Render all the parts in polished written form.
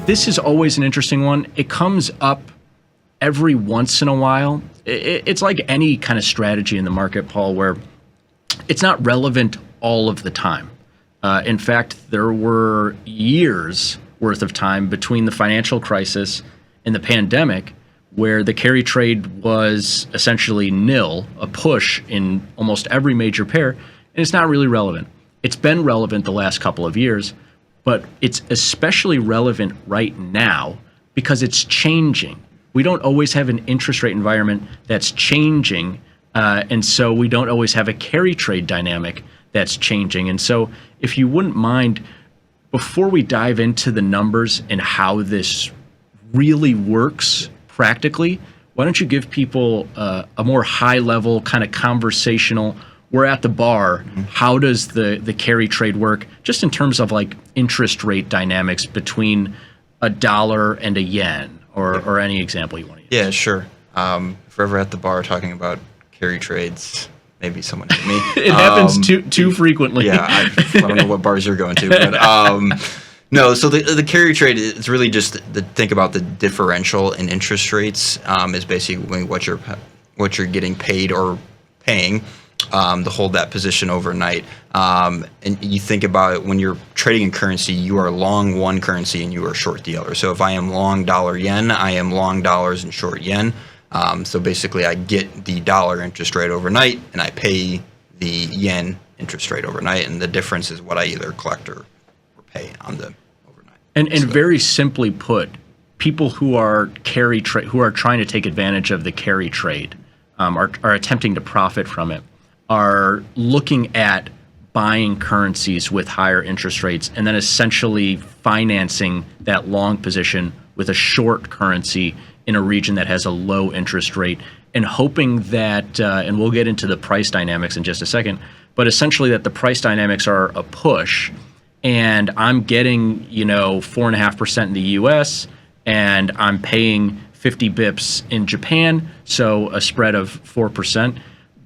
This is always an interesting one. It comes up every once in a while. It's like any kind of strategy in the market, Paul, where it's not relevant all of the time. In fact, there were years worth of time between the financial crisis and the pandemic where the carry trade was essentially nil, a push in almost every major pair, and it's not really relevant. It's been relevant the last couple of years, but it's especially relevant right now because it's changing. We don't always have an interest rate environment that's changing, and so we don't always have a carry trade dynamic that's changing. And so if you wouldn't mind, before we dive into the numbers and how this really works practically, why don't you give people a more high-level kind of conversational, we're at the bar, how does the carry trade work, just in terms of like interest rate dynamics between a dollar and a yen, or any example you want to use? Yeah, sure. If we're ever at the bar talking about carry trades, maybe someone hit me. It happens too frequently. Yeah, I don't know what bars you're going to, but no. So the carry trade is really just think about the differential in interest rates. Is basically what you're getting paid or paying to hold that position overnight. And you think about it, when you're trading in currency, you are long one currency and you are short the other. So if I am long dollar yen, I am long dollars and short yen. So basically, I get the dollar interest rate overnight, and I pay the yen interest rate overnight, and the difference is what I either collect or pay on the overnight. And very simply put, people who are who are trying to take advantage of the carry trade, are attempting to profit from it, are looking at buying currencies with higher interest rates, and then essentially financing that long position with a short currency in a region that has a low interest rate, and hoping that, and we'll get into the price dynamics in just a second, but essentially that the price dynamics are a push, and I'm getting 4.5% in the US, and I'm paying 50 bips in Japan, so a spread of 4%.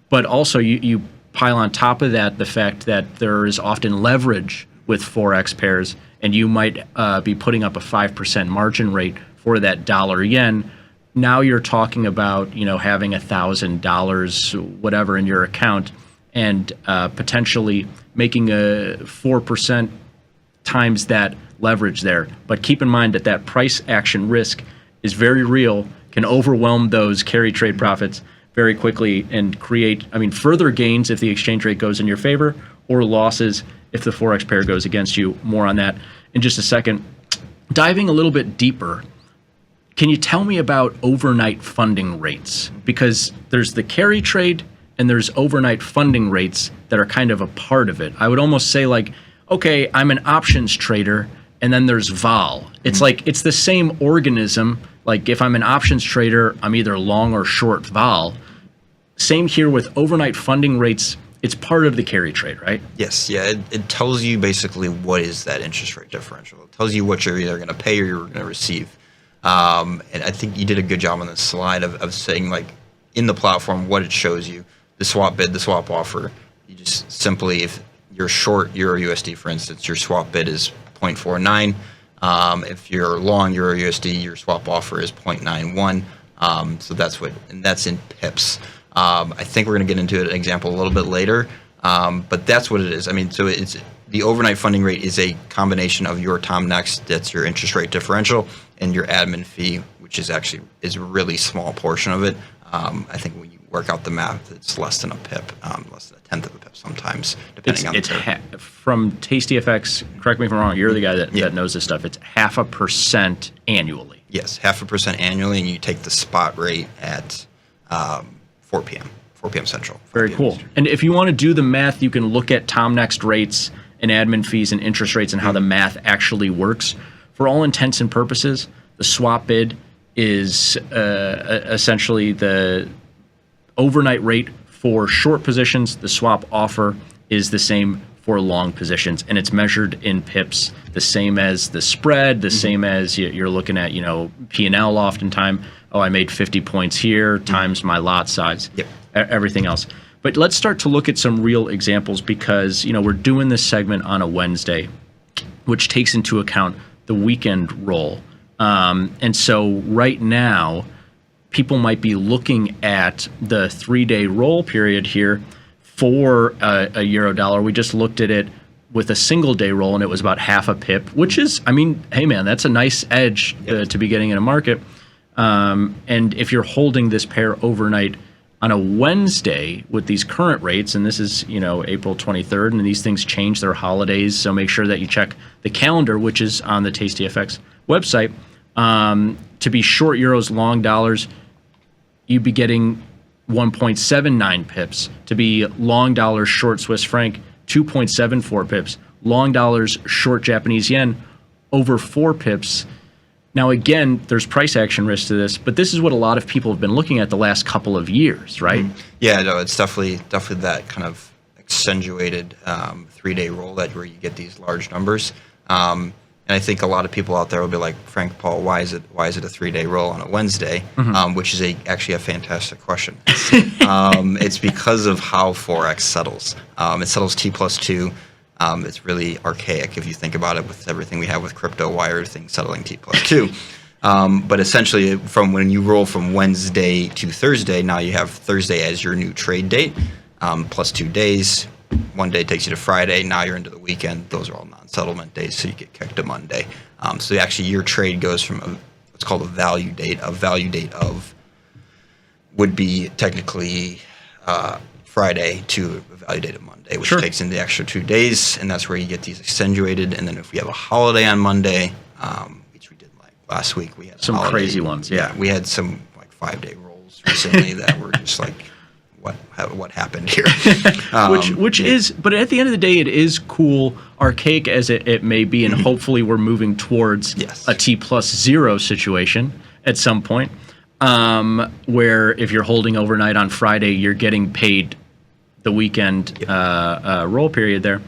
But also you pile on top of that the fact that there is often leverage with forex pairs, and you might be putting up a 5% margin rate for that dollar yen. Now you're talking about having $1,000 whatever in your account, and potentially making a 4% times that leverage there. But keep in mind that price action risk is very real, can overwhelm those carry trade profits very quickly and create further gains if the exchange rate goes in your favor, or losses if the forex pair goes against you. More on that in just a second. Diving a little bit deeper, can you tell me about overnight funding rates? Because there's the carry trade and there's overnight funding rates that are kind of a part of it. I would almost say okay, I'm an options trader, and then there's vol. It's like it's the same organism. Like if I'm an options trader, I'm either long or short vol. Same here with overnight funding rates. It's part of the carry trade, right? Yes. Yeah. It tells you basically what is that interest rate differential. It tells you what you're either going to pay or you're going to receive. And I think you did a good job on the slide of saying, in the platform, what it shows you, the swap bid, the swap offer. You just simply, if you're short Euro USD, for instance, your swap bid is 0.49. If you're long Euro USD, your swap offer is 0.91. So that's in pips. I think we're going to get into an example a little bit later, but that's what it is. So it's the overnight funding rate is a combination of your TomNext, that's your interest rate differential, and your admin fee, which is a really small portion of it. I think when you work out the math, it's less than a pip, less than a tenth of a pip sometimes, depending on the pair. From tastyfx, correct me if I'm wrong, you're the guy that knows this stuff. It's 0.5% annually. Yes, 0.5% annually, and you take the spot rate at 4 p.m. Central. Very cool. Eastern. And if you want to do the math, you can look at TomNext rates and admin fees and interest rates and how the math actually works. For all intents and purposes, the swap bid is essentially the overnight rate for short positions. The swap offer is the same for long positions, and it's measured in pips, the same as the spread, the same as you're looking at, P&L oftentimes. Oh, I made 50 points here times my lot size, everything else. But let's start to look at some real examples, because we're doing this segment on a Wednesday, which takes into account the weekend roll. And so right now, people might be looking at the 3-day roll period here for a euro dollar. We just looked at it with a single day roll, and it was about half a pip, which is, I mean, hey man, that's a nice edge to be getting in a market. And if you're holding this pair overnight on a Wednesday with these current rates, and this is, April 23rd, and these things change, their holidays, so make sure that you check the calendar, which is on the tastyfx website. To be short euros, long dollars, you'd be getting 1.79 pips. To be long dollars, short Swiss franc, 2.74 pips. Long dollars, short Japanese yen, over 4 pips. Now, again, there's price action risk to this, but this is what a lot of people have been looking at the last couple of years, right? Yeah, no, it's definitely that kind of accentuated 3-day roll where you get these large numbers. And I think a lot of people out there will be like, Frank, Paul, why is it a 3-day roll on a Wednesday? Which is actually a fantastic question. It's because of how forex settles. It settles T+2. It's really archaic if you think about it with everything we have with crypto. Why are things settling T+2? But essentially, from when you roll from Wednesday to Thursday, now you have Thursday as your new trade date, plus 2 days. One day takes you to Friday. Now you're into the weekend. Those are all non-settlement days, so you get kicked to Monday. So actually, your trade goes from what's called a value date. A value date of would be technically Friday to a value date of Monday, which takes in the extra 2 days, and that's where you get these accentuated. And then if we have a holiday on Monday, which we did like last week, we had some crazy ones. Yeah, we had some like 5-day rolls recently that were just like, what happened here? Which is, but at the end of the day, it is cool, archaic as it may be, and hopefully we're moving towards a T+0 situation at some point, where if you're holding overnight on Friday, you're getting paid the weekend roll period there.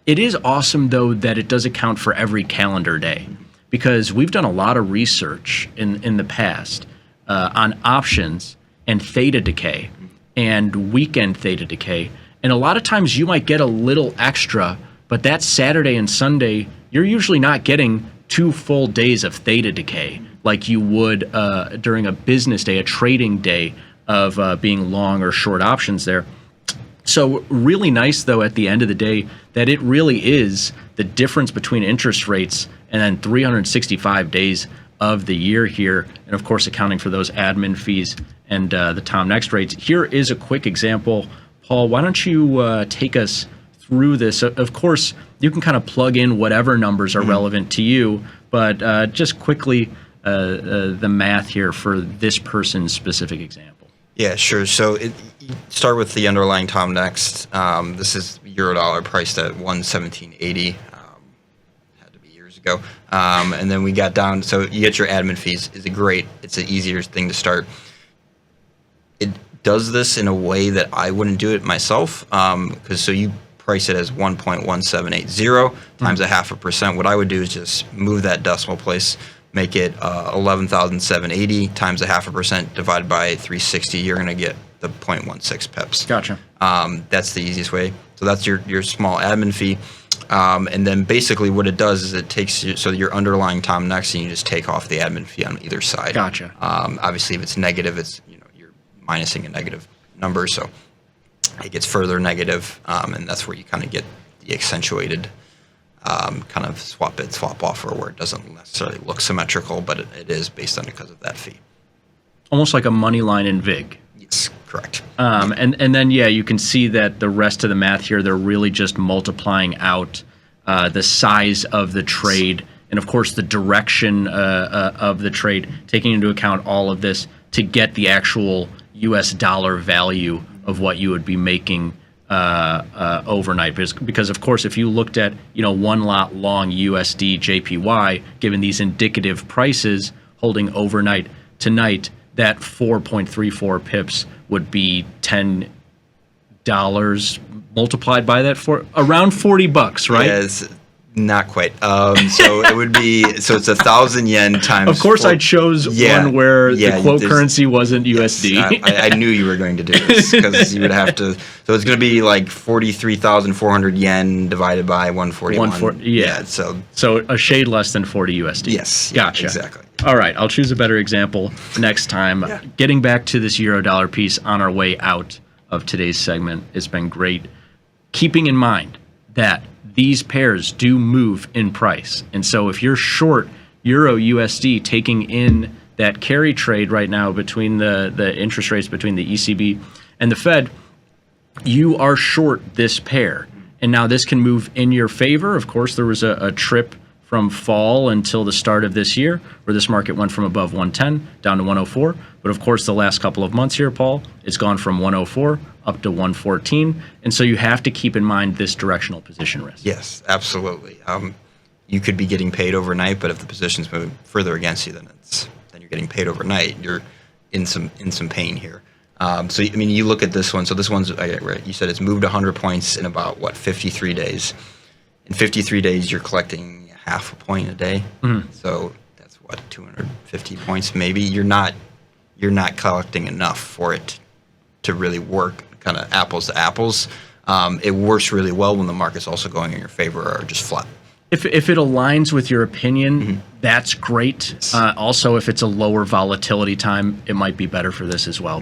It is awesome, though, that it does account for every calendar day, because we've done a lot of research in the past on options and theta decay and weekend theta decay. And a lot of times you might get a little extra, but that Saturday and Sunday, you're usually not getting 2 full days of theta decay like you would during a business day, a trading day of being long or short options there. So really nice, though, at the end of the day, that it really is the difference between interest rates and then 365 days of the year here, and of course accounting for those admin fees and the Tom Next rates. Here is a quick example. Paul, why don't you take us through this? Of course, you can kind of plug in whatever numbers are relevant to you, but just quickly the math here for this person's specific example. Yeah, sure. So start with the underlying Tom Next. This is euro dollar priced at 117.80. Ago. And then we got down, so you get your admin fees. It's an easier thing to start. It does this in a way that I wouldn't do it myself, because so you price it as 1.1780 times 0.5%. What I would do is just move that decimal place, make it 11,780 times 0.5% divided by 360. You're going to get the 0.16 pips. Gotcha. That's the easiest way. So that's your small admin fee. And then basically what it does is it takes you, so your underlying Tom Next, and you just take off the admin fee on either side. Gotcha. Obviously, if it's negative, it's you're minusing a negative number, so it gets further negative, and that's where you kind of get the accentuated kind of swap offer, where it doesn't necessarily look symmetrical, but it is based on because of that fee. Almost like a money line in VIG. Yes, correct. And then, you can see that the rest of the math here, they're really just multiplying out the size of the trade and, of course, the direction of the trade, taking into account all of this to get the actual U.S. dollar value of what you would be making overnight. Because, of course, if you looked at, one lot long USD JPY, given these indicative prices holding overnight tonight, that 4.34 pips would be $10 multiplied by that for around $40, right? Yes. Not quite. So it would be, so it's 1,000 yen times. Of course, four- I chose Yeah, one where yeah, the quote there's- currency wasn't USD. I knew you were going to do this because you would have to. So it's going to be like 43,400 yen divided by 141. Yeah. So So a shade less than 40 USD. yes. Yeah, Gotcha. exactly. All right, I'll choose a better example next time. Yeah. Getting back to this euro dollar piece on our way out of today's segment, it's been great. Keeping in mind that these pairs do move in price. And so if you're short euro USD, taking in that carry trade right now between the interest rates between the ECB and the Fed, you are short this pair. And now this can move in your favor. Of course, there was a trip from fall until the start of this year where this market went from above 110 down to 104. But of course, the last couple of months here, Paul, it's gone from 104 up to 114. And so you have to keep in mind this directional position risk. Yes, absolutely. You could be getting paid overnight, but if the position's moving further against you, then you're getting paid overnight. You're in some pain here. So I mean, you look at this one. So this one's right. You said it's moved 100 points in about 53 days. In 53 days, you're collecting half a point a day. Mm-hmm. So that's 250 points maybe. You're not collecting enough for it to really work. Kind of apples to apples. It works really well when the market's also going in your favor or just flat. If it aligns with your opinion, that's great. Also, if it's a lower volatility time, it might be better for this as well.